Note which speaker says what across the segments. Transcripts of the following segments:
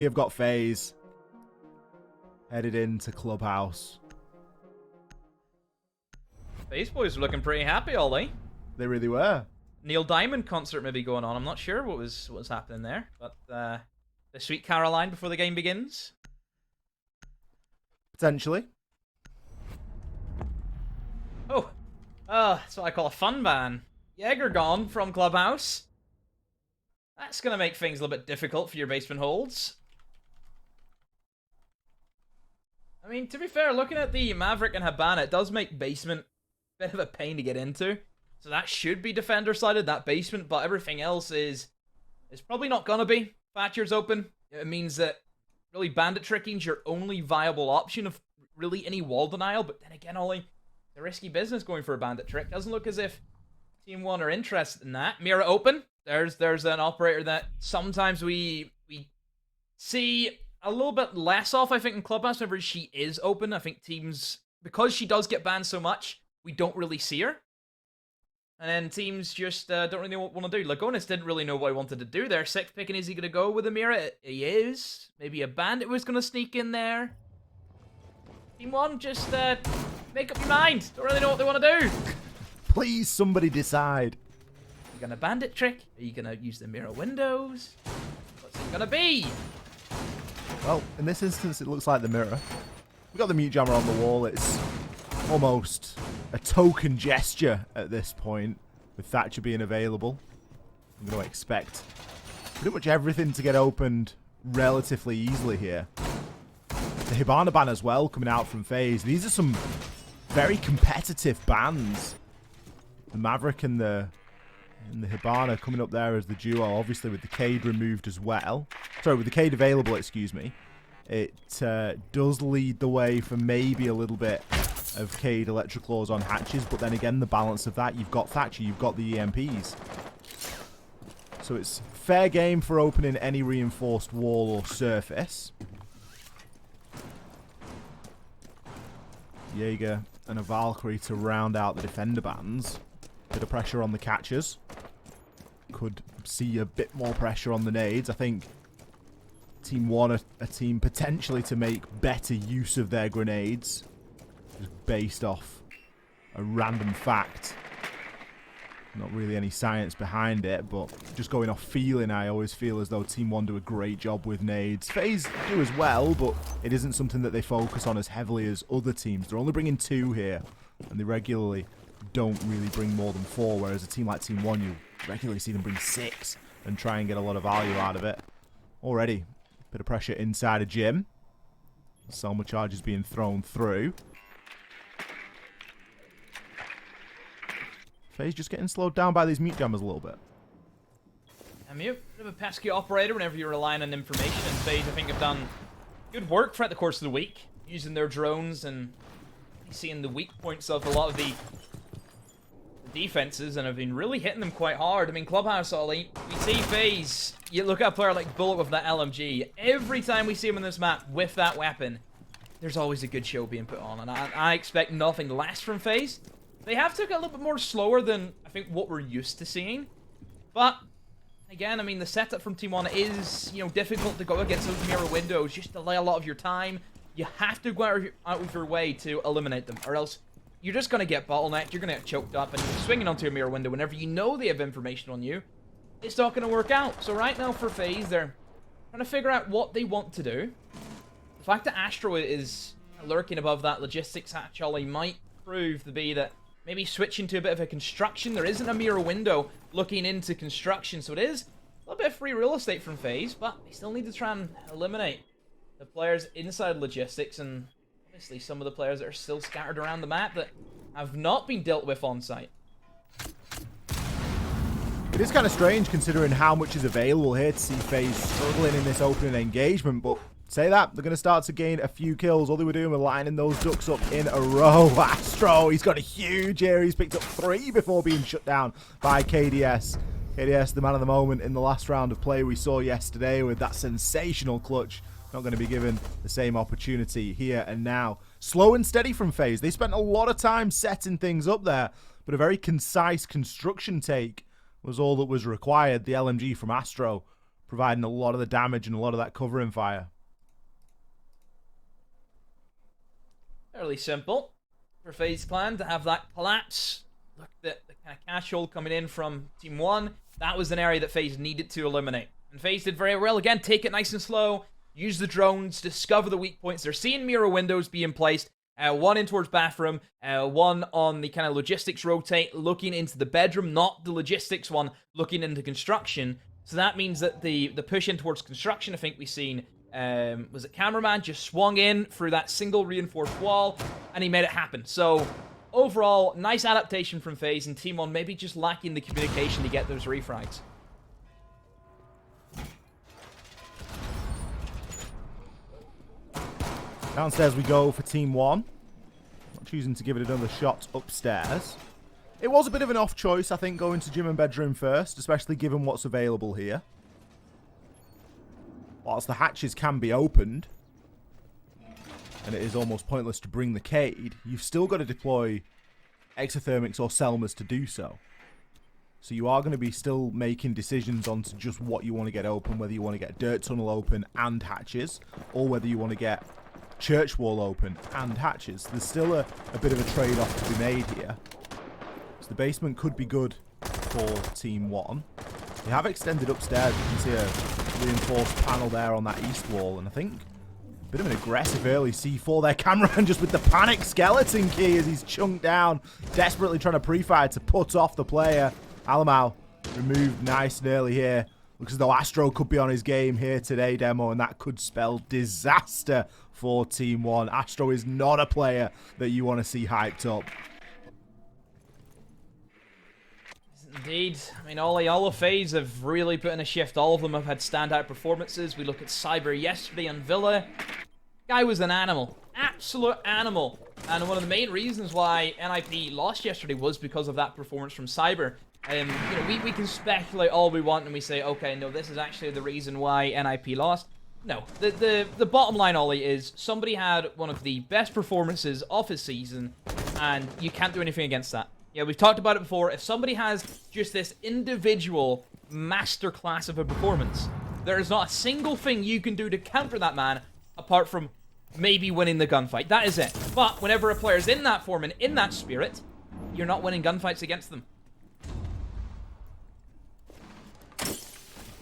Speaker 1: You've got FaZe headed into Clubhouse.
Speaker 2: FaZe boys were looking pretty happy, Ollie.
Speaker 1: They really were.
Speaker 2: Neil Diamond concert maybe going on. I'm not sure what was happening there, but the Sweet Caroline before the game begins.
Speaker 1: Potentially.
Speaker 2: Oh, that's what I call a fun ban. Jaeger gone from Clubhouse. That's gonna make things a little bit difficult for your basement holds. I mean, to be fair, looking at the Maverick and Habana, it does make basement a bit of a pain to get into. So that should be defender-sided, that basement, but everything else is probably not gonna be. Thatcher's open. It means that really bandit tricking's your only viable option of really any wall denial, but then again, Ollie, the risky business going for a bandit trick. Doesn't look as if Team 1 are interested in that. Mirror open. There's an operator that sometimes we see a little bit less off, I think, in Clubhouse whenever she is open. I think teams, because she does get banned so much, we don't really see her. And then teams just don't really know what want to do. Lagonis didn't really know what he wanted to do there. Six picking, is he going to go with a mirror? He is. Maybe a bandit was going to sneak in there. Team 1, just make up your mind. Don't really know what they want to do.
Speaker 1: Please, somebody decide.
Speaker 2: Are you going to bandit trick? Are you going to use the mirror windows? What's it going to be?
Speaker 1: Well, in this instance, it looks like the mirror. We've got the mute jammer on the wall. It's almost a token gesture at this point, with Thatcher being available. I'm going to expect pretty much everything to get opened relatively easily here. The Hibana ban as well, coming out from FaZe. These are some very competitive bans. The Maverick and the Hibana coming up there as the duo, obviously with the Cade removed as well. Sorry, with the Cade available, excuse me. It does lead the way for maybe a little bit of Cade Electric Claws on hatches, but then again, the balance of that, you've got Thatcher, you've got the EMPs. So it's fair game for opening any reinforced wall or surface. Jaeger and a Valkyrie to round out the defender bans. Bit of pressure on the catchers. Could see a bit more pressure on the nades. I think Team 1 are a team potentially to make better use of their grenades. Just based off a random fact. Not really any science behind it, but just going off feeling, I always feel as though Team 1 do a great job with nades. FaZe do as well, but it isn't something that they focus on as heavily as other teams. They're only bringing 2 here, and they regularly don't really bring more than 4, whereas a team like Team 1, you regularly see them bring 6 and try and get a lot of value out of it. Already, bit of pressure inside of gym. Selma charges being thrown through. FaZe just getting slowed down by these mute jammers a little bit.
Speaker 2: I mean, a bit of a pesky operator whenever you're relying on information, and FaZe, I think, have done good work throughout the course of the week, using their drones and seeing the weak points of a lot of the defenses, and have been really hitting them quite hard. I mean, Clubhouse, Ollie, we see FaZe, you look at a player like Bullet with that LMG, every time we see him on this map with that weapon, there's always a good show being put on, and I expect nothing less from FaZe. They have took it a little bit more slower than, I think, what we're used to seeing. But, again, I mean, the setup from Team 1 is, you know, difficult to go against those mirror windows. Just delay a lot of your time. You have to go out of your way to eliminate them, or else you're just going to get bottlenecked, you're going to get choked up, and you're swinging onto a mirror window whenever you know they have information on you. It's not going to work out. So right now for FaZe, they're trying to figure out what they want to do. The fact that Astro is lurking above that logistics hatch, Ollie, might prove to be that maybe switching to a bit of a construction. There isn't a mirror window looking into construction, so it is a little bit of free real estate from FaZe, but they still need to try and eliminate the players inside logistics, and obviously some of the players that are still scattered around the map that have not been dealt with on site.
Speaker 1: It is kind of strange considering how much is available here to see FaZe struggling in this opening engagement, but say that, they're going to start to gain a few kills. All they were doing was lining those ducks up in a row. Astro, he's got a huge area. He's picked up 3 before being shut down by KDS. KDS, the man of the moment in the last round of play we saw yesterday with that sensational clutch. Not going to be given the same opportunity here and now. Slow and steady from FaZe. They spent a lot of time setting things up there, but a very concise construction take was all that was required. The LMG from Astro providing a lot of the damage and a lot of that covering fire.
Speaker 2: Fairly simple for FaZe Clan to have that collapse. Look at the kind of cash hold coming in from Team 1. That was an area that FaZe needed to eliminate. And FaZe did very well. Again, take it nice and slow. Use the drones. Discover the weak points. They're seeing mirror windows being placed. One in towards bathroom. One on the kind of logistics rotate, looking into the bedroom. Not the logistics one, looking into construction. So that means that the push in towards construction, I think we've seen... was it cameraman just swung in through that single reinforced wall and he made it happen. So overall, nice adaptation from FaZe, and Team 1 maybe just lacking the communication to get those refrags.
Speaker 1: Downstairs we go for Team 1. Not choosing to give it another shot upstairs. It was a bit of an off choice, I think, going to gym and bedroom first, especially given what's available here. Whilst the hatches can be opened, and it is almost pointless to bring the Cade, you've still got to deploy exothermics or Selmas to do so. So you are going to be still making decisions on to just what you want to get open, whether you want to get dirt tunnel open and hatches, or whether you want to get church wall open and hatches. There's still a bit of a trade-off to be made here. So the basement could be good for Team 1. They have extended upstairs. You can see a reinforced panel there on that east wall, and I think a bit of an aggressive early C4 there. Cameraman just with the panic skeleton key as he's chunked down, desperately trying to pre-fire to put off the player. Alamau removed nice and early here. Looks as though Astro could be on his game here today, Demo, and that could spell disaster for Team 1. Astro is not a player that you want to see hyped up.
Speaker 2: Indeed. I mean, all of FaZe have really put in a shift. All of them have had standout performances. We look at Cyber yesterday on Villa. Guy was an animal. Absolute animal. And one of the main reasons why NIP lost yesterday was because of that performance from Cyber. You know, we can speculate all we want and we say, okay, no, this is actually the reason why NIP lost. No. The bottom line, Ollie, is somebody had one of the best performances of his season, and you can't do anything against that. Yeah, we've talked about it before. If somebody has just this individual masterclass of a performance, there is not a single thing you can do to counter that man apart from maybe winning the gunfight. That is it. But whenever a player's in that form and in that spirit, you're not winning gunfights against them.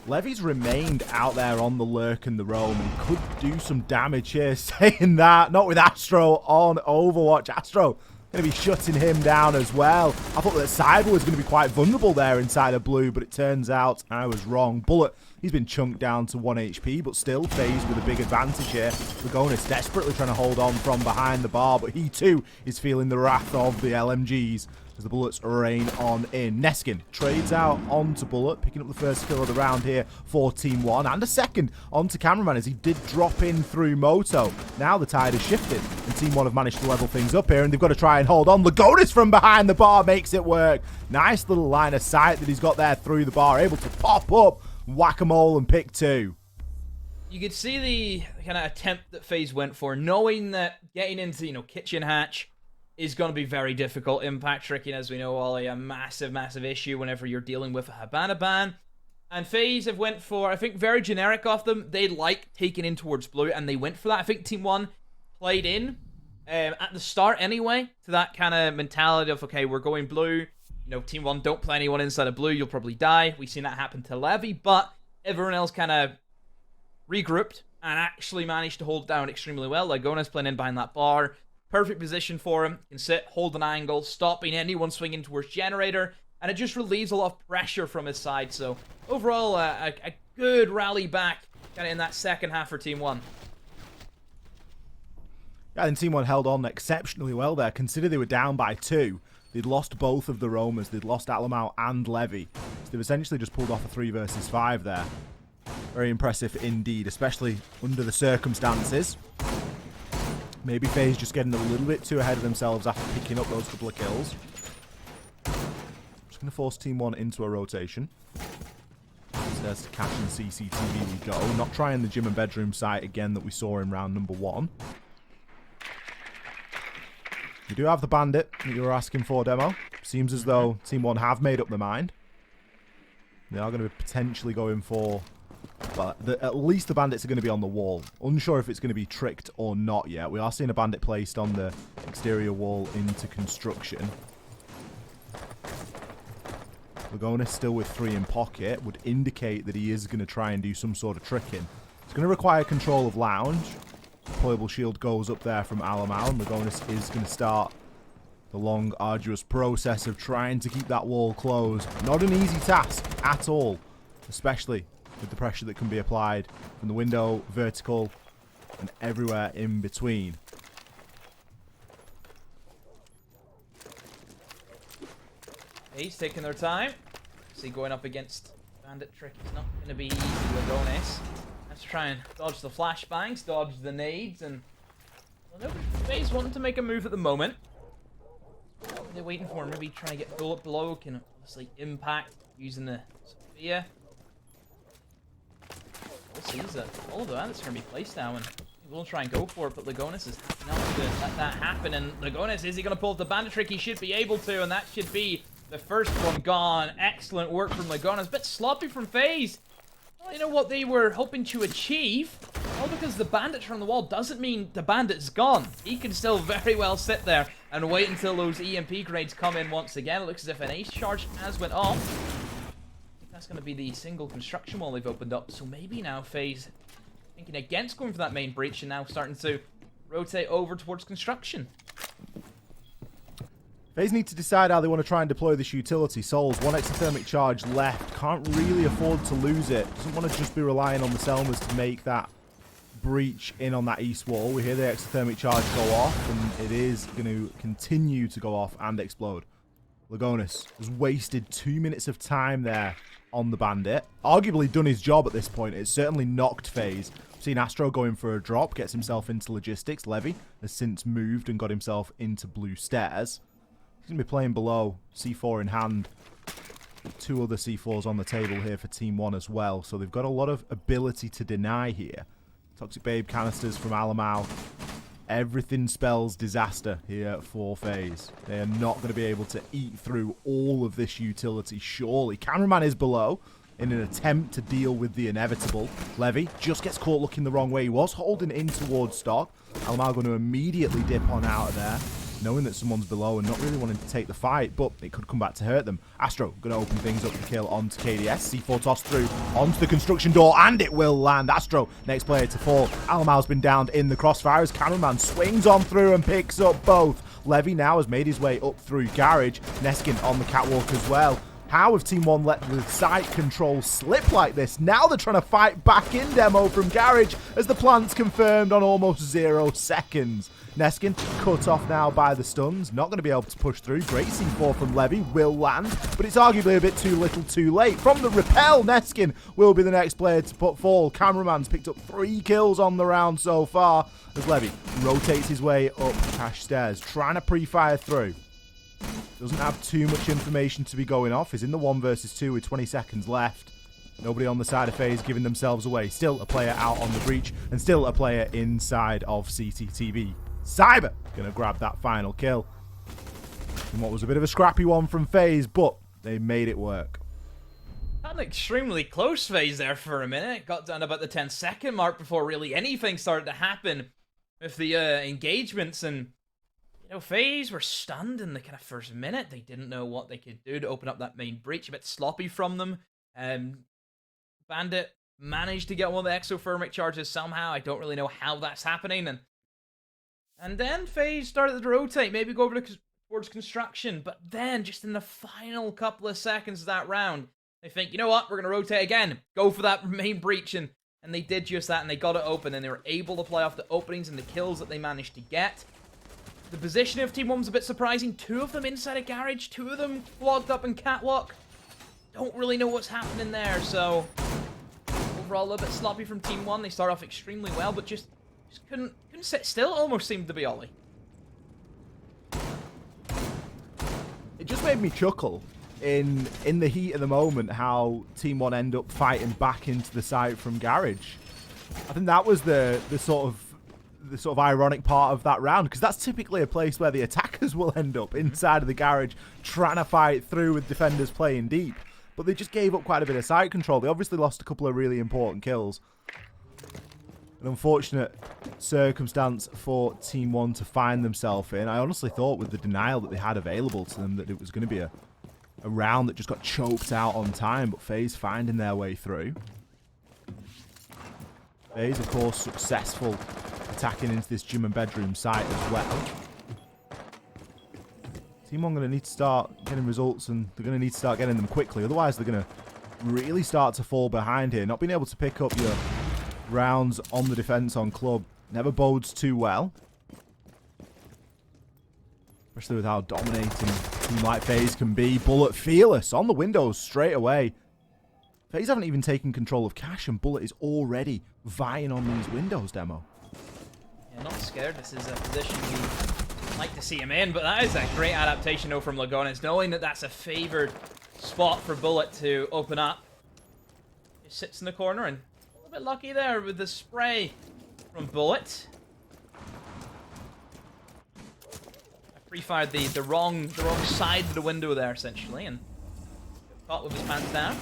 Speaker 1: Levy's remained out there on the lurk and the roam and could do some damage here. Saying that, not with Astro on Overwatch. Astro going to be shutting him down as well. I thought that Cyber was going to be quite vulnerable there inside of blue, but it turns out I was wrong. Bullet, he's been chunked down to 1 HP, but still FaZe with a big advantage here. Lagonis desperately trying to hold on from behind the bar, but he too is feeling the wrath of the LMGs as the bullets rain on in. Neskin trades out onto Bullet, picking up the first kill of the round here for Team 1, and a second onto Cameraman as he did drop in through Moto. Now the tide has shifted, and Team 1 have managed to level things up here, and they've got to try and hold on. Lagonis from behind the bar makes it work. Nice little line of sight that he's got there through the bar, able to pop up, whack-a-mole, and pick 2.
Speaker 2: You could see the kind of attempt that FaZe went for, knowing that getting into, you know, kitchen hatch is going to be very difficult. Impact tricking, as we know, Ollie, a massive, massive issue whenever you're dealing with a Habana ban. And FaZe have went for, I think, very generic off them. They like taking in towards blue, and they went for that. I think Team 1 played in at the start anyway to that kind of mentality of, okay, we're going blue. You know, Team 1, don't play anyone inside of blue. You'll probably die. We've seen that happen to Levy, but everyone else kind of regrouped and actually managed to hold down extremely well. Lagona's playing in behind that bar. Perfect position for him. He can sit, hold an angle, stopping anyone swinging towards Generator, and it just relieves a lot of pressure from his side. So overall, a good rally back kind of in that second half for Team 1.
Speaker 1: Yeah, and Team 1 held on exceptionally well there. Consider they were down by 2. They'd lost both of the roamers. They'd lost Alamau and Levy. So they've essentially just pulled off a 3 versus 5 there. Very impressive indeed, especially under the circumstances. Maybe FaZe just getting a little bit too ahead of themselves after picking up those couple of kills. Just going to force Team 1 into a rotation. There's to catch and CCTV we go. Not trying the gym and bedroom site again that we saw in round number 1. We do have the bandit that you were asking for, Demo. Seems as though Team 1 have made up their mind. They are going to be potentially going for But at least the bandits are going to be on the wall. Unsure if it's going to be tricked or not yet. We are seeing a bandit placed on the exterior wall into construction. oNe still with 3 in pocket would indicate that he is going to try and do some sort of tricking. It's going to require control of lounge. Deployable shield goes up there from Alamau, and oNe is going to start the long, arduous process of trying to keep that wall closed. Not an easy task at all, especially with the pressure that can be applied from the window, vertical, and everywhere in between.
Speaker 2: He's taking their time. See, going up against Bandit Trick is not going to be easy with oNe. Let's try and dodge the flashbangs, dodge the nades, and well, FaZe wanting to make a move at the moment. What are they waiting for? Maybe trying to get bullet below. Can obviously impact using the Sophia. We'll see that all of that's going to be placed now, and we'll try and go for it, but oNe is not going to let that happen. And oNe, is he going to pull the Bandit Trick? He should be able to, and that should be the first one gone. Excellent work from oNe. It's a bit sloppy from FaZe. Well, you know what they were hoping to achieve? All because the bandits are on the wall doesn't mean the bandit's gone. He can still very well sit there and wait until those EMP grenades come in once again. It looks as if an ace charge has went off. I think that's going to be the single construction wall they've opened up. So maybe now FaZe thinking against going for that main breach and now starting to rotate over towards construction.
Speaker 1: FaZe need to decide how they want to try and deploy this utility. Souls, 1 exothermic charge left. Can't really afford to lose it. Doesn't want to just be relying on the Selmas to make that breach in on that east wall. We hear the exothermic charge go off, and it is going to continue to go off and explode. oNe has wasted 2 minutes of time there on the bandit. Arguably done his job at this point. It's certainly knocked FaZe. We've seen Astro going for a drop, gets himself into logistics. Levy has since moved and got himself into blue stairs. He's going to be playing below, C4 in hand. 2 other C4s on the table here for Team 1 as well. So they've got a lot of ability to deny here. Toxic Babe canisters from Alamau. Everything spells disaster here for FaZe. They are not going to be able to eat through all of this utility, surely. Cameraman is below in an attempt to deal with the inevitable. Levy just gets caught looking the wrong way. He was holding in towards stock. Alamau going to immediately dip on out of there, knowing that someone's below and not really wanting to take the fight, but it could come back to hurt them. Astro going to open things up to kill onto KDS. C4 tossed through onto the construction door, and it will land. Astro, next player to fall. Alamau's been downed in the crossfire as Cameraman swings on through and picks up both. Levy now has made his way up through Garage. Neskin on the catwalk as well. How have Team 1 let the site control slip like this? Now they're trying to fight back in demo from Garage as the plant's confirmed on almost 0 seconds. Neskin cut off now by the stuns. Not going to be able to push through. Great C4 from Levy will land, but it's arguably a bit too little too late. From the rappel, Neskin will be the next player to put fall. Cameraman's picked up 3 kills on the round so far as Levy rotates his way up cash stairs, trying to pre-fire through. Doesn't have too much information to be going off. He's in the 1 versus 2 with 20 seconds left. Nobody on the side of FaZe giving themselves away. Still a player out on the breach and still a player inside of CCTV. Cyber going to grab that final kill. And what was a bit of a scrappy one from FaZe, but they made it work.
Speaker 2: Had an extremely close FaZe there for a minute. Got down about the 10-second mark before really anything started to happen with the engagements, and you know, FaZe were stunned in the kind of first minute. They didn't know what they could do to open up that main breach. A bit sloppy from them. Bandit managed to get one of the exothermic charges somehow. I don't really know how that's happening. And then FaZe started to rotate, maybe go over towards construction. But then, just in the final couple of seconds of that round, they think, you know what, we're going to rotate again. Go for that main breach. And they did just that, and they got it open. And they were able to play off the openings and the kills that they managed to get. The position of Team 1 was a bit surprising. 2 of them inside a garage, 2 of them logged up in catwalk. Don't really know what's happening there, so overall a little bit sloppy from Team 1. They start off extremely well, but just couldn't sit still. Almost seemed to be Ollie.
Speaker 1: It just made me chuckle in the heat of the moment how Team 1 end up fighting back into the site from garage. I think that was the sort of ironic part of that round, because that's typically a place where the attackers will end up inside of the garage trying to fight through with defenders playing deep. but they just gave up quite a bit of site control. They obviously lost a couple of really important kills. An unfortunate circumstance for Team One to find themselves in. I honestly thought with the denial that they had available to them that it was going to be a round that just got choked out on time, but FaZe finding their way through. FaZe, of course, successful attacking into this gym and bedroom site as well. Team One going to need to start getting results, and they're going to need to start getting them quickly. Otherwise, they're going to really start to fall behind here. Not being able to pick up your rounds on the defense on Club never bodes too well. Especially with how dominating a team like FaZe can be. Bullet fearless on the windows straight away. FaZe haven't even taken control of Cash, and Bullet is already vying on these windows, Demo.
Speaker 2: Yeah, not scared. This is a position we like to see him in, but that is a great adaptation, though, from Lagonis, knowing that that's a favored spot for Bullet to open up. He sits in the corner, and a little bit lucky there with the spray from Bullet. Pre-fired the wrong side of the window there, essentially, and caught with his pants down.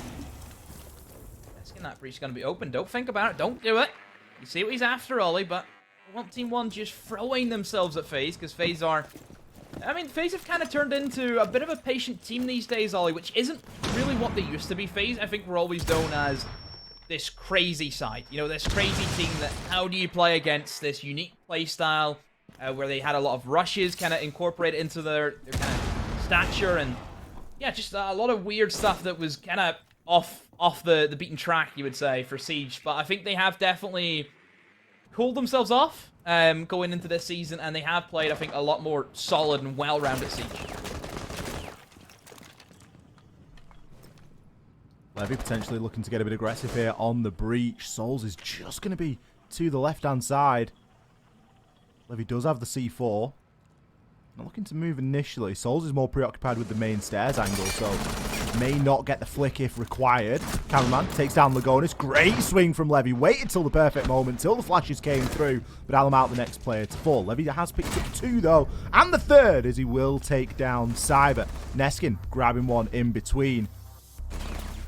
Speaker 2: That breach is going to be open. Don't think about it. Don't do it. You see what he's after, Ollie, but I want Team One just throwing themselves at FaZe, because FaZe are... I mean, FaZe have kind of turned into a bit of a patient team these days, Ollie, which isn't really what they used to be. FaZe, I think, were always known as this crazy side. You know, this crazy team that, how do you play against this unique play style, where they had a lot of rushes kind of incorporated into their kind of stature, and yeah, just a lot of weird stuff that was kind of off the beaten track, you would say, for Siege. But I think they have definitely cooled themselves off going into this season, and they have played, I think, a lot more solid and well-rounded Siege.
Speaker 1: Levy potentially looking to get a bit aggressive here on the breach. Souls is just going to be to the left-hand side. Levy does have the C4. Not looking to move initially. Souls is more preoccupied with the main stairs angle, so may not get the flick if required. Cameraman takes down Lagonis. Great swing from Levy. Waited till the perfect moment, till the flashes came through, but Alam out the next player to fall. Levy has picked up 2, though, and the 3rd, as he will take down Cyber. Neskin grabbing one in between.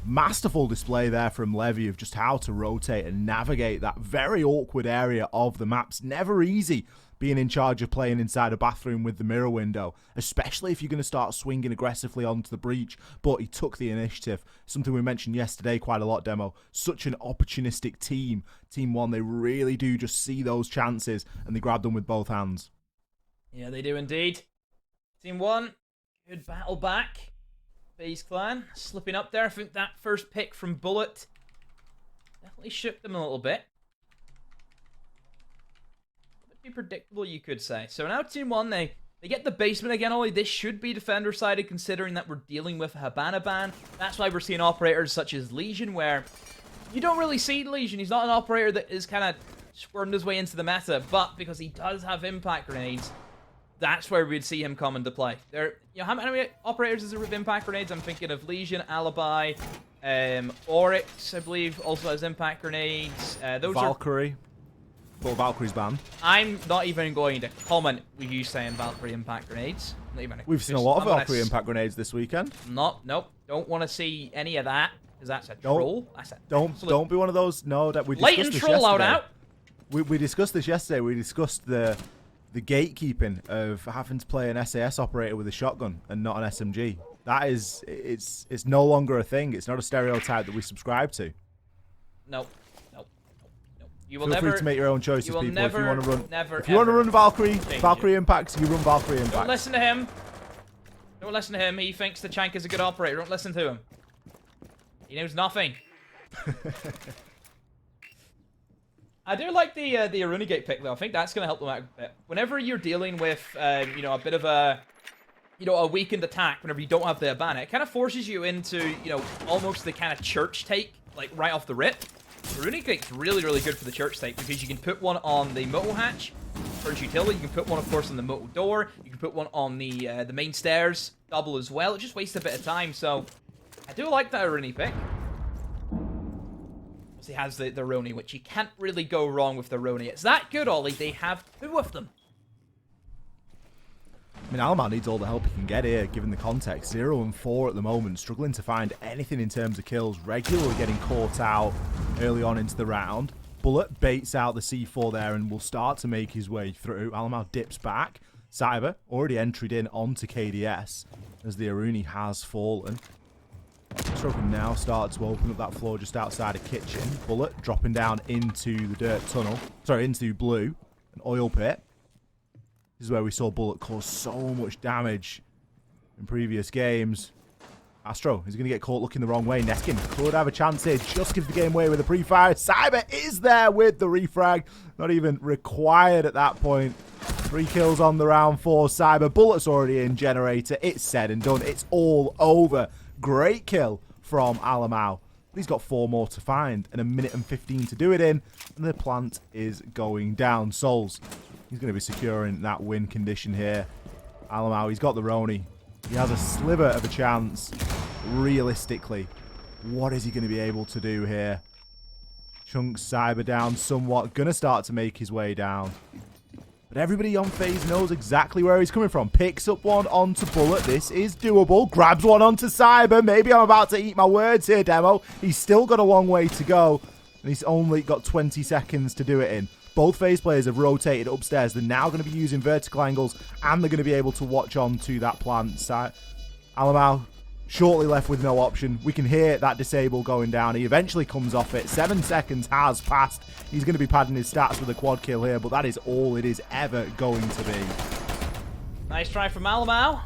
Speaker 1: Masterful display there from Levy of just how to rotate and navigate that very awkward area of the maps. Never easy being in charge of playing inside a bathroom with the mirror window, especially if you're going to start swinging aggressively onto the breach. But he took the initiative, something we mentioned yesterday quite a lot, Demo. Such an opportunistic team. Team One, they really do just see those chances, and they grab them with both hands.
Speaker 2: Yeah, they do indeed. Team One, good battle back. FaZe Clan slipping up there. I think that first pick from Bullet definitely shook them a little bit. Pretty predictable, you could say. So now Team One, they get the basement again, Ollie. This should be defender-sided, considering that we're dealing with a Habana ban. That's why we're seeing operators such as Legion, where you don't really see Legion. He's not an operator that is kind of squirmed his way into the meta, but because he does have impact grenades, that's where we'd see him come into play. There, you know, how many operators is there with impact grenades? I'm thinking of Legion, Alibi, Oryx, I believe, also has impact grenades. Those
Speaker 1: Valkyrie. Well, Valkyrie's banned.
Speaker 2: I'm not even going to comment with you saying Valkyrie impact grenades. Not even
Speaker 1: We've seen a lot of Valkyrie impact grenades this weekend.
Speaker 2: Nope. Don't want to see any of that, because that's a troll. That's a
Speaker 1: don't be one of those. No, that we discussed
Speaker 2: blatant
Speaker 1: this
Speaker 2: troll
Speaker 1: yesterday.
Speaker 2: out.
Speaker 1: We discussed this yesterday. We discussed the gatekeeping of having to play an SAS operator with a shotgun and not an SMG. That is, it's no longer a thing. It's not a stereotype that we subscribe to.
Speaker 2: Nope. You will
Speaker 1: Feel
Speaker 2: never,
Speaker 1: free to make your own choices, people.
Speaker 2: Never,
Speaker 1: if you want to run,
Speaker 2: never,
Speaker 1: if you want to run Valkyrie
Speaker 2: change
Speaker 1: impacts, you run Valkyrie impacts.
Speaker 2: Don't listen to him. Don't listen to him. He thinks the Chank is a good operator. Don't listen to him. He knows nothing. I do like the Arunigate pick, though. I think that's going to help them out a bit. Whenever you're dealing with, you know, a bit of a, you know, a weakened attack, whenever you don't have the Habana, it kind of forces you into, you know, almost the kind of church take, like, right off the rip. Arunigate's really, really good for the church take, because you can put one on the moto hatch for its utility. You can put one, of course, on the moto door. You can put one on the main stairs, double as well. It just wastes a bit of time, so I do like that Aruni pick. He has the Roni, which you can't really go wrong with the Roni. It's that good, Ollie. They have 2 of them.
Speaker 1: I mean, Alamar needs all the help he can get here, given the context. 0 and 4 at the moment, struggling to find anything in terms of kills, regularly getting caught out early on into the round. Bullet baits out the C4 there and will start to make his way through. Alamar dips back. Cyber already entered in onto KDS as the oNe has fallen. Astro can now start to open up that floor just outside of kitchen. Bullet dropping down into the dirt tunnel. Sorry, into blue. An oil pit. This is where we saw Bullet cause so much damage in previous games. Astro is going to get caught looking the wrong way. Neskin could have a chance here. Just gives the game away with a pre-fire. Cyber is there with the refrag. Not even required at that point. 3 kills on the round for Cyber. Bullet's already in generator. It's said and done. It's all over. Great kill from Alamau. He's got 4 more to find and 1 minute and 15 to do it in. And the plant is going down. Souls. He's going to be securing that win condition here. Alamau, he's got the oNe. He has a sliver of a chance. Realistically, what is he going to be able to do here? Chunks Cyber down somewhat. Going to start to make his way down. But everybody on FaZe knows exactly where he's coming from. Picks up one onto Bullet. This is doable. Grabs one onto Cyber. Maybe I'm about to eat my words here, Demo. He's still got a long way to go. And he's only got 20 seconds to do it in. Both FaZe players have rotated upstairs. They're now going to be using vertical angles, and they're going to be able to watch on to that plant. Alamau shortly left with no option. We can hear that disable going down. He eventually comes off it. 7 seconds has passed. He's going to be padding his stats with a quad kill here, but that is all it is ever going to be.
Speaker 2: Nice try from Alamau.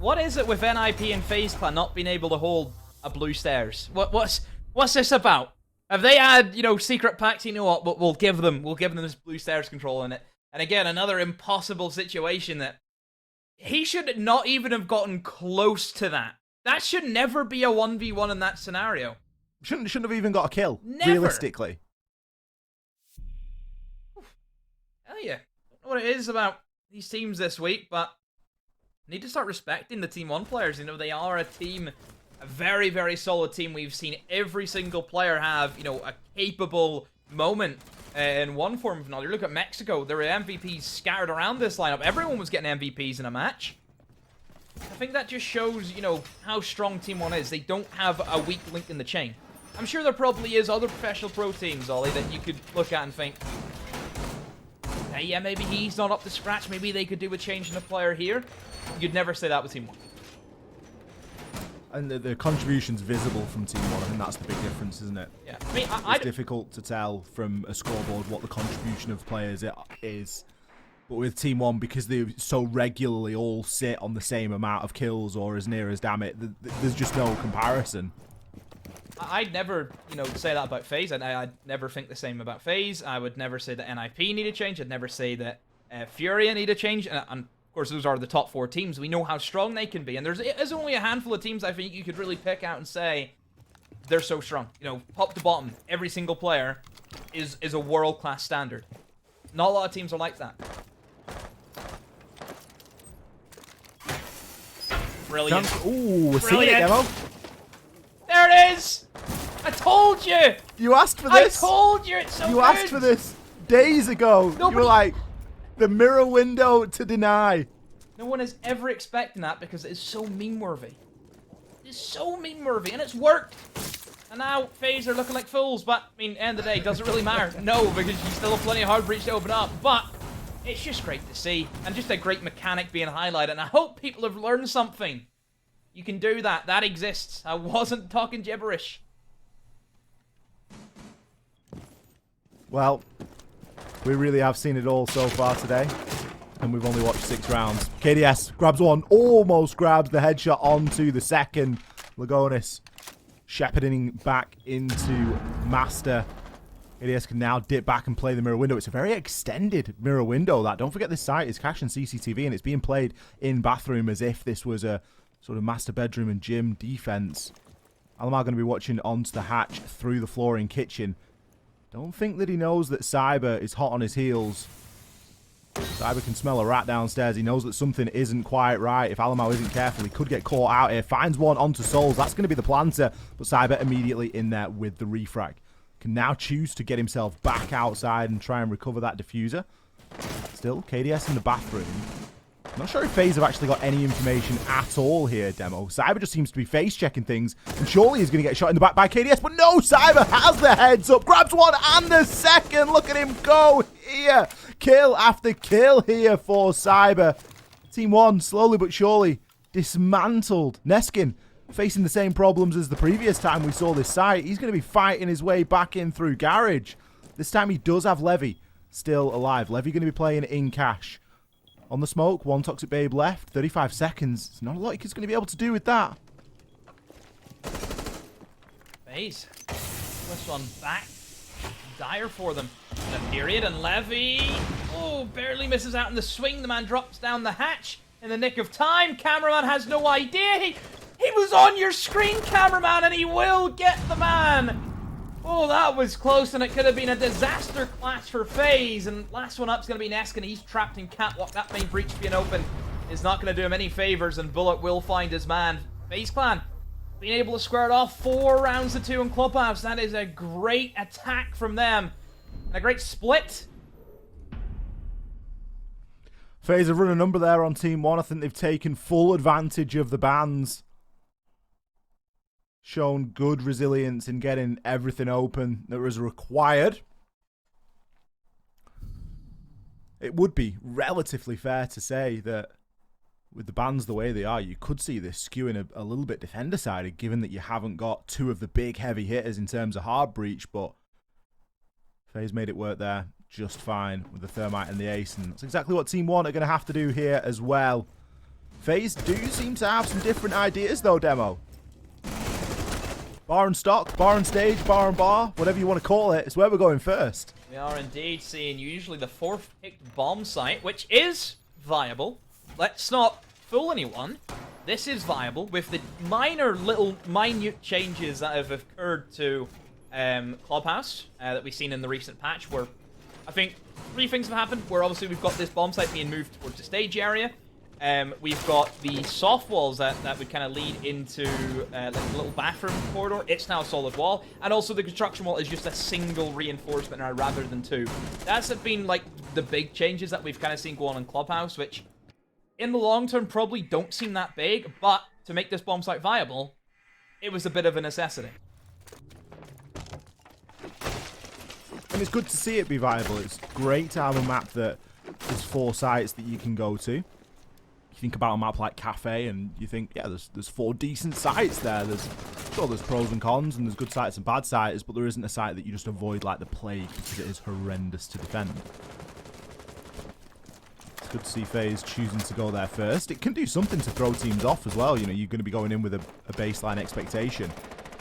Speaker 2: What is it with NIP and FaZe Clan not being able to hold a blue stairs? What's this about? Have they had, you know, secret packs? You know what? But we'll give them this blue stairs control in it. And again, another impossible situation that he should not even have gotten close to that. That should never be a 1v1 in that scenario.
Speaker 1: Shouldn't have even got a kill.
Speaker 2: Never.
Speaker 1: Realistically.
Speaker 2: Hell yeah. I don't know what it is about these teams this week, but I need to start respecting the Team 1 players. You know, they are a team. A very, very solid team. We've seen every single player have, you know, a capable moment in one form or another. Look at Mexico. There were MVPs scattered around this lineup. Everyone was getting MVPs in a match. I think that just shows, you know, how strong Team 1 is. They don't have a weak link in the chain. I'm sure there probably is other professional pro teams, Ollie, that you could look at and think, hey, yeah, maybe he's not up to scratch. Maybe they could do a change in the player here. You'd never say that with Team 1.
Speaker 1: And the contribution's visible from Team 1. I think that's the big difference, isn't it?
Speaker 2: Yeah. I mean,
Speaker 1: it's difficult to tell from a scoreboard what the contribution of players is. But with Team 1, because they so regularly all sit on the same amount of kills or as near as damn it, there's just no comparison.
Speaker 2: I'd never, you know, say that about FaZe. I'd never think the same about FaZe. I would never say that NIP need a change. I'd never say that Furia need a change. And of course, those are the top 4 teams. We know how strong they can be. And there's only a handful of teams I think you could really pick out and say they're so strong. You know, top to bottom, every single player is a world-class standard. Not a lot of teams are like that. Brilliant.
Speaker 1: Ooh, see it, Demo.
Speaker 2: There it is! I told you!
Speaker 1: You asked for this.
Speaker 2: I told you, it's so good!
Speaker 1: You asked for this days ago.
Speaker 2: Nobody...
Speaker 1: You were like, the mirror window to deny.
Speaker 2: No one is ever expecting that because it is so meme-worthy. It's so meme-worthy, and it's worked! And now FaZe are looking like fools, but, I mean, end of the day, does it really matter? No, because you still have plenty of hard breach to open up, but it's just great to see, and just a great mechanic being highlighted, and I hope people have learned something. You can do that. That exists. I wasn't talking gibberish.
Speaker 1: Well, we really have seen it all so far today. And we've only watched 6 rounds. KDS grabs one. Almost grabs the headshot onto the second. Lagonis shepherding back into Master. KDS can now dip back and play the mirror window. It's a very extended mirror window, that. Don't forget this site is caching CCTV and it's being played in bathroom as if this was a sort of master bedroom and gym defense. Alamar going to be watching onto the hatch through the floor in kitchen. Don't think that he knows that Cyber is hot on his heels. Cyber can smell a rat downstairs. He knows that something isn't quite right. If Alamar isn't careful, he could get caught out here. Finds one onto Souls. That's going to be the planter. But Cyber immediately in there with the refrag. Can now choose to get himself back outside and try and recover that diffuser. Still, KDS in the bathroom. I'm not sure if FaZe have actually got any information at all here, Demo. Cyber just seems to be face checking things, and surely he's going to get shot in the back by KDS, but no, Cyber has the heads up, grabs one and the second. Look at him go here. Kill after kill here for Cyber. Team One, slowly but surely, dismantled. Neskin facing the same problems as the previous time we saw this site. He's going to be fighting his way back in through Garage. This time he does have Levy still alive. Levy going to be playing in cash. On the smoke, one Toxic Babe left. 35 seconds. It's not a lot he's going to be able to do with that.
Speaker 2: FaZe. This one back. Dire for them. In a period, and Levy, oh, barely misses out in the swing. The man drops down the hatch in the nick of time. Cameraman has no idea. He was on your screen, cameraman, and he will get the man. Oh, that was close, and it could have been a disaster clash for FaZe. And last one up is going to be Neskin. He's trapped in catwalk. That main breach being open is not going to do him any favors, and Bullet will find his man. FaZe Clan being able to square it off 4 rounds to 2 in Clubhouse. That is a great attack from them. And a great split.
Speaker 1: FaZe have run a number there on Team One. I think they've taken full advantage of the bans. Shown good resilience in getting everything open that was required. It would be relatively fair to say that with the bans the way they are, you could see this skewing a little bit defender-sided, given that you haven't got 2 of the big heavy hitters in terms of hard breach, but FaZe made it work there just fine with the Thermite and the Ace, and that's exactly what Team One are going to have to do here as well. FaZe do seem to have some different ideas though, Demo. Bar and stock, bar and stage, bar and bar, whatever you want to call it, it's where we're going first.
Speaker 2: We are indeed seeing usually the 4th picked bomb site, which is viable. Let's not fool anyone. This is viable with the minute changes that have occurred to Clubhouse that we've seen in the recent patch, where I think 3 things have happened. Where obviously we've got this bomb site being moved towards the stage area. We've got the soft walls that would kind of lead into like a little bathroom corridor. It's now a solid wall. And also the construction wall is just a single reinforcement now rather than 2. That's been like the big changes that we've kind of seen go on in Clubhouse, which in the long term probably don't seem that big, but to make this bomb site viable, it was a bit of a necessity.
Speaker 1: And it's good to see it be viable. It's great to have a map that there's 4 sites that you can go to. You think about a map like Cafe and you think, yeah, there's 4 decent sites there. Sure, there's pros and cons and there's good sites and bad sites, but there isn't a site that you just avoid like the plague because it is horrendous to defend. It's good to see FaZe choosing to go there first. It can do something to throw teams off as well. You know, you're going to be going in with a baseline expectation.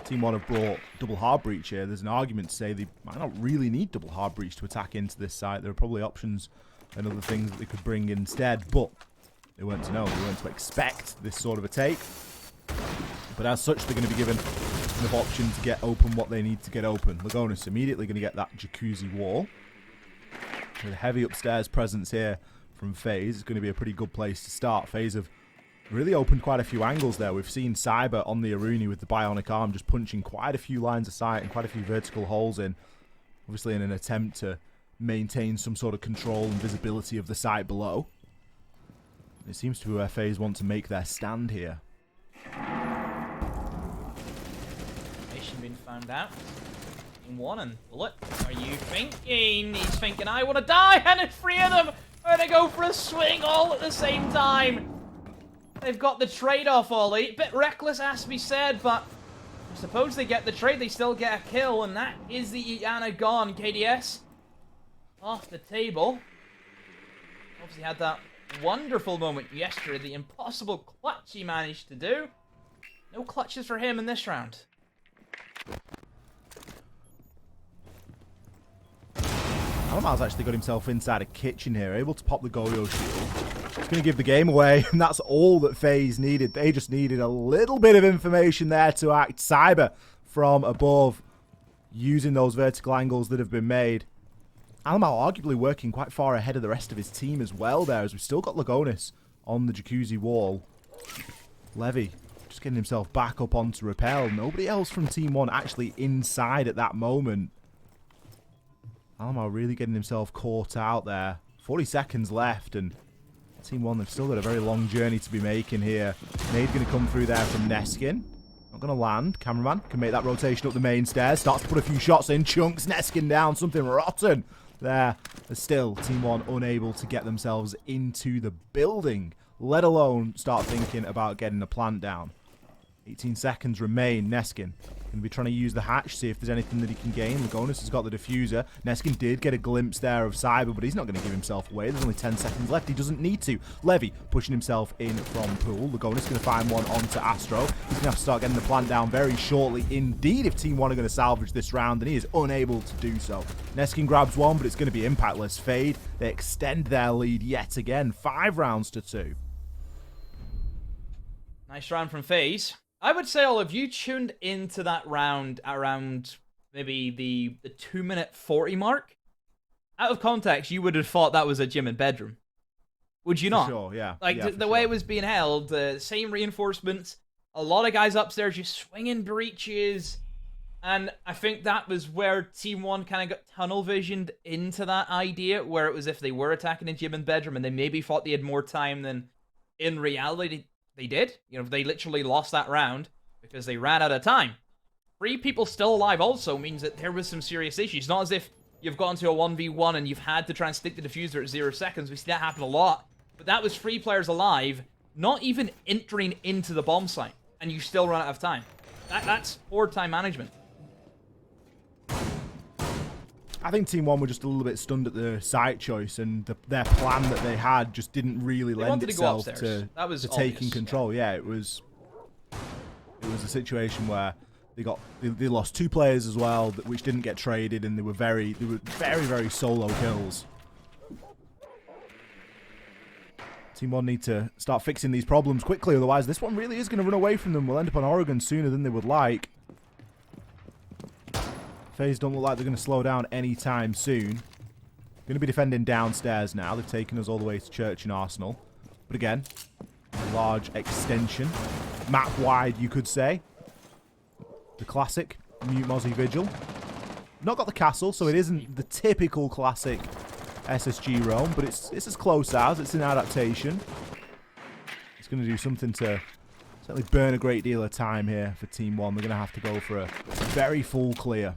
Speaker 1: Team One have brought double hard breach here. There's an argument to say they might not really need double hard breach to attack into this site. There are probably options and other things that they could bring instead, but they weren't to know. They weren't to expect this sort of a take. But as such, they're going to be given enough option to get open what they need to get open. Lagonis immediately going to get that jacuzzi wall. With a heavy upstairs presence here from FaZe, it's going to be a pretty good place to start. FaZe have really opened quite a few angles there. We've seen Cyber on the Aruni with the bionic arm just punching quite a few lines of sight and quite a few vertical holes in. Obviously in an attempt to maintain some sort of control and visibility of the site below. It seems to be where FaZe want to make their stand here.
Speaker 2: Information being found out. In One and Bullet, are you thinking? He's thinking, I want to die, and it's 3 of them are going to go for a swing all at the same time. They've got the trade-off, Ollie. A bit reckless, has to be said, but I suppose they get the trade. They still get a kill, and that is the Iana gone. KDS off the table. Obviously had that wonderful moment yesterday. The impossible clutch he managed to do. No clutches for him in this round.
Speaker 1: Alamal's actually got himself inside a kitchen here, able to pop the Goyo shield. It's going to give the game away, and that's all that FaZe needed. They just needed a little bit of information there to act. Cyber from above, using those vertical angles that have been made. Alamal arguably working quite far ahead of the rest of his team as well there, as we've still got Lagonis on the jacuzzi wall. Levy just getting himself back up onto Repel. Nobody else from Team One actually inside at that moment. Alamal really getting himself caught out there. 40 seconds left, and Team One, they've still got a very long journey to be making here. Nade going to come through there from Neskin. Not going to land. Cameraman can make that rotation up the main stairs. Starts to put a few shots in. Chunks Neskin down. Something rotten there. But still, Team One unable to get themselves into the building, let alone start thinking about getting the plant down. 18 seconds remain. Neskin going to be trying to use the hatch, see if there's anything that he can gain. Lagonis has got the diffuser. Neskin did get a glimpse there of Cyber, but he's not going to give himself away. There's only 10 seconds left. He doesn't need to. Levy pushing himself in from pool. Lagonis going to find one onto Astro. He's going to have to start getting the plant down very shortly indeed if Team One are going to salvage this round, and he is unable to do so. Neskin grabs one, but it's going to be impactless. Fade, they extend their lead yet again. 5 rounds to 2.
Speaker 2: Nice round from FaZe. I would say, if you tuned into that round around maybe the 2-minute 40 mark, out of context, you would have thought that was a gym and bedroom. Would you not?
Speaker 1: For sure, yeah.
Speaker 2: Like,
Speaker 1: yeah,
Speaker 2: the way it was being held, the same reinforcements, a lot of guys upstairs just swinging breaches, and I think that was where Team One kind of got tunnel visioned into that idea, where it was if they were attacking a gym and bedroom, and they maybe thought they had more time than in reality they did. You know, they literally lost that round because they ran out of time. 3 people still alive also means that there was some serious issues. Not as if you've gotten to a 1v1 and you've had to try and stick the diffuser at 0 seconds. We see that happen a lot. But that was 3 players alive, not even entering into the bomb site, and you still run out of time. That's poor time management.
Speaker 1: I think Team One were just a little bit stunned at the site choice, and their plan that they had just didn't really lend itself to taking control. Yeah, it was a situation where they lost 2 players as well, which didn't get traded, and they were very solo kills. Team One need to start fixing these problems quickly, otherwise this one really is going to run away from them. We'll end up on Oregon sooner than they would like. FaZe don't look like they're going to slow down anytime soon. Going to be defending downstairs now. They've taken us all the way to Church and Arsenal. But again, a large extension. Map-wide, you could say. The classic Mute Mozzie Vigil. Not got the castle, so it isn't the typical classic SSG roam, but it's as close as. It's an adaptation. It's going to do something to certainly burn a great deal of time here for Team One. They're going to have to go for a very full clear.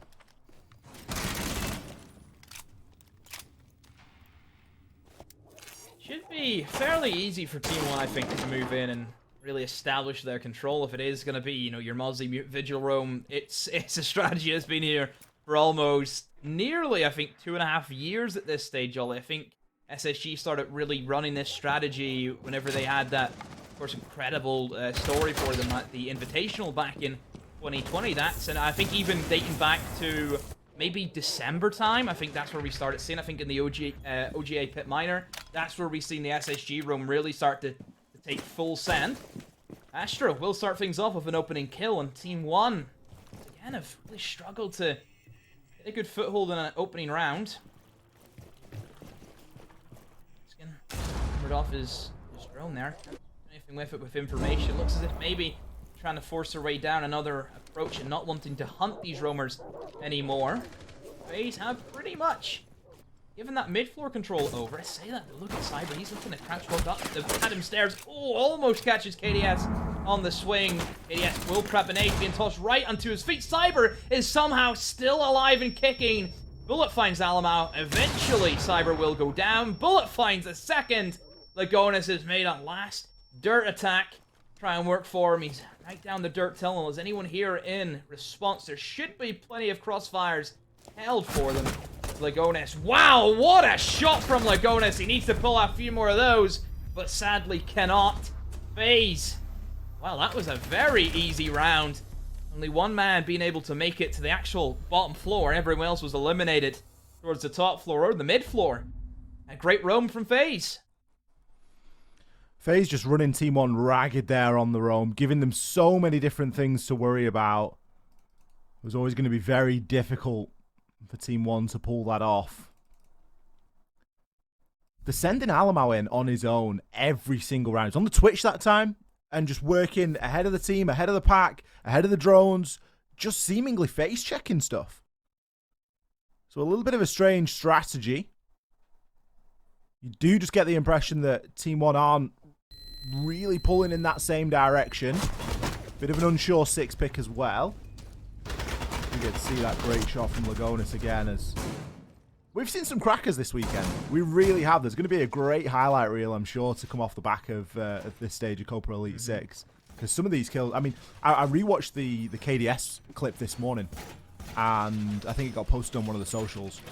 Speaker 2: Should be fairly easy for Team One, I think, to move in and really establish their control. If it is going to be, your Mozzie Mute Vigil roam, it's a strategy that's been here for almost nearly, I think, 2.5 years at this stage, Ollie. I think SSG started really running this strategy whenever they had that, of course, incredible story for them at the Invitational back in 2020. And I think even dating back to maybe December time, I think that's where we started seeing, I think in the OGA Pit Minor, that's where we've seen the SSG roam really start to take full send. Astro will start things off with an opening kill, and Team One, again, have really struggled to get a good foothold in an opening round. Hammered off his drone there. Anything with it with information. Looks as if maybe trying to force their way down another approach and not wanting to hunt these roamers anymore. FaZe have pretty much given that mid-floor control over. I say that, but look at Cyber. He's looking to crouch walk up. They've had him stairs. Oh, almost catches KDS on the swing. KDS will prep an 8, being tossed right onto his feet. Cyber is somehow still alive and kicking. Bullet finds Alamo. Eventually, Cyber will go down. Bullet finds a second. Lagonis is made on last. Dirt attack. Try and work for him. He's right down the dirt tunnel. Is anyone here in response? There should be plenty of crossfires held for them. Lagonis. Wow, what a shot from Lagonis. He needs to pull out a few more of those, but sadly cannot. FaZe. Wow, that was a very easy round. Only one man being able to make it to the actual bottom floor. Everyone else was eliminated towards the top floor or the mid floor. A great roam from FaZe.
Speaker 1: FaZe just running Team One ragged there on the roam, giving them so many different things to worry about. It was always going to be very difficult for Team One to pull that off. They're sending Alamo in on his own every single round. He's on the Twitch that time and just working ahead of the team, ahead of the pack, ahead of the drones, just seemingly face checking stuff. So a little bit of a strange strategy. You do just get the impression that Team One aren't really pulling in that same direction. Bit of an unsure 6 pick as well. We get to see that great shot from Lagonis again. As we've seen some crackers this weekend. We really have. There's going to be a great highlight reel, I'm sure, to come off the back of this stage of Copa Elite 6. Because some of these kills... I mean, I rewatched the KDS clip this morning. And I think it got posted on one of the socials.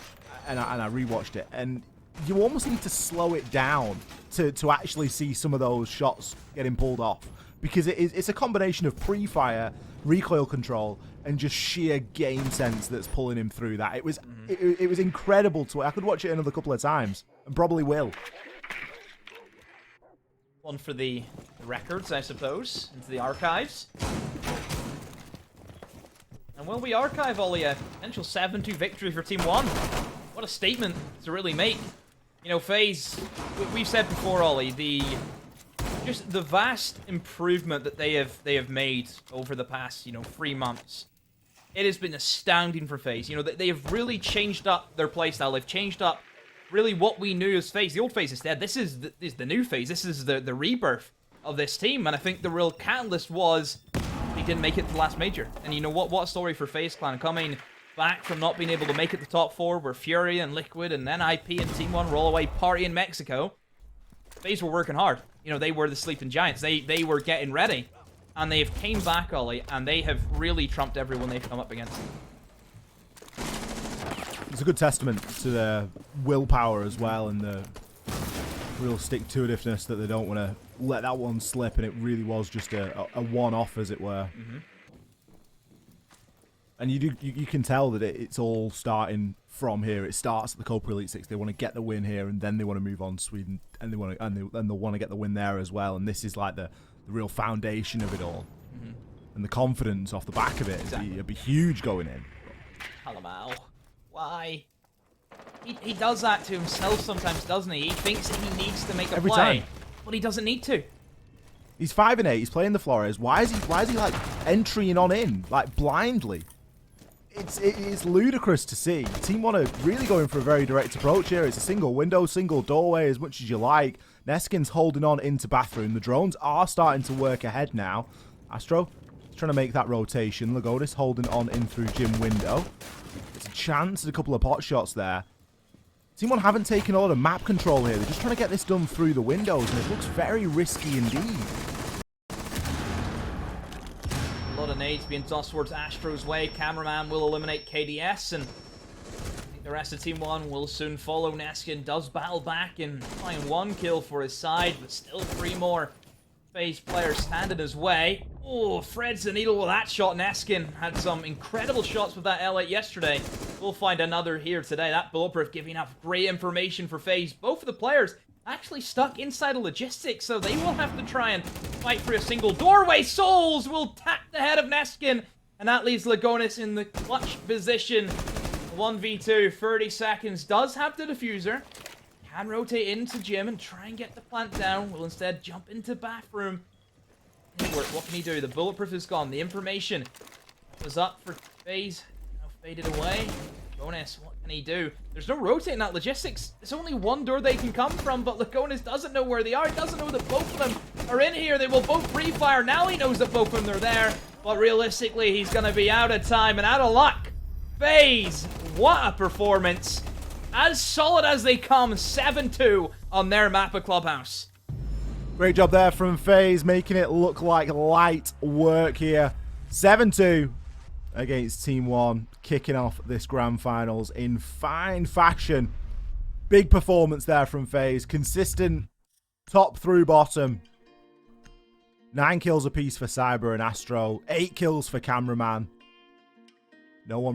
Speaker 1: And I rewatched it. And you almost need to slow it down to actually see some of those shots getting pulled off. Because it's a combination of pre-fire, recoil control, and just sheer game sense that's pulling him through that. It was it was incredible to... I could watch it another couple of times, and probably will.
Speaker 2: One for the records, I suppose, into the archives. And will we archive, Ollie, a potential 7-2 victory for Team One? What a statement to really make. You know, FaZe, we've said before, Ollie, just the vast improvement that they have made over the past, 3 months. It has been astounding for FaZe. You know, they have really changed up their playstyle. They've changed up really what we knew as FaZe. The old FaZe is dead. This is the new FaZe. This is the rebirth of this team. And I think the real catalyst was they didn't make it to the last major. And you know what a story for FaZe Clan, coming back from not being able to make it to top 4, where Fury and Liquid and then IP and Team One roll away party in Mexico. FaZe were working hard. You know, they were the sleeping giants. They were getting ready. And they have came back, Ollie, and they have really trumped everyone they've come up against.
Speaker 1: It's a good testament to their willpower as well, and the real stick-to-itiveness that they don't want to let that one slip, and it really was just a one-off, as it were. And you can tell that it's all starting from here. It starts at the Copa Elite 6. They want to get the win here, and then they want to move on to Sweden, and they'll want to get the win there as well. And this is like the real foundation of it all, and the confidence off the back of it.
Speaker 2: Exactly.
Speaker 1: It'd be huge going in.
Speaker 2: Halamau. Why? He does that to himself sometimes, doesn't he? He thinks that he needs to make a
Speaker 1: Every
Speaker 2: play,
Speaker 1: time.
Speaker 2: but he doesn't need to.
Speaker 1: He's 5-8. He's playing the Flores. Why is he like entering on in like blindly? It's ludicrous to see. Team One are really going for a very direct approach here. It's a single window, single doorway, as much as you like. Neskin's holding on into bathroom. The drones are starting to work ahead now. Astro is trying to make that rotation. Lagonis holding on in through gym window. It's a chance at a couple of pot shots there. Team One haven't taken a lot of map control here. They're just trying to get this done through the windows, and it looks very risky indeed.
Speaker 2: A lot of nades being tossed towards Astro's way. Cameraman will eliminate KDS, and I think the rest of Team One will soon follow. Neskin does battle back and find 1 kill for his side, but still 3 more FaZe players stand in his way. Oh, threads the needle with that shot. Neskin had some incredible shots with that L8 yesterday. We'll find another here today. That bulletproof giving up great information for FaZe. Both of the players actually stuck inside of logistics, so they will have to try and fight for a single doorway. Souls will tap the head of Neskin, and that leaves Lagonis in the clutch position. 1v2, 30 seconds. Does have the diffuser. Can rotate into gym and try and get the plant down. Will instead jump into bathroom. What can he do? The bulletproof is gone. The information was up for FaZe. Now faded away. Lagonis, what can he do? There's no rotating that logistics. There's only one door they can come from, but Lagonis doesn't know where they are. He doesn't know that both of them are in here. They will both pre-fire. Now he knows that both of them are there, but realistically, he's going to be out of time and out of luck. FaZe, what a performance. As solid as they come, 7-2 on their map of Clubhouse.
Speaker 1: Great job there from FaZe, making it look like light work here. 7-2 against Team One, kicking off this grand finals in fine fashion. Big performance there from FaZe. Consistent top through bottom. 9 kills apiece for Cyber and Astro. 8 kills for Cameraman. No one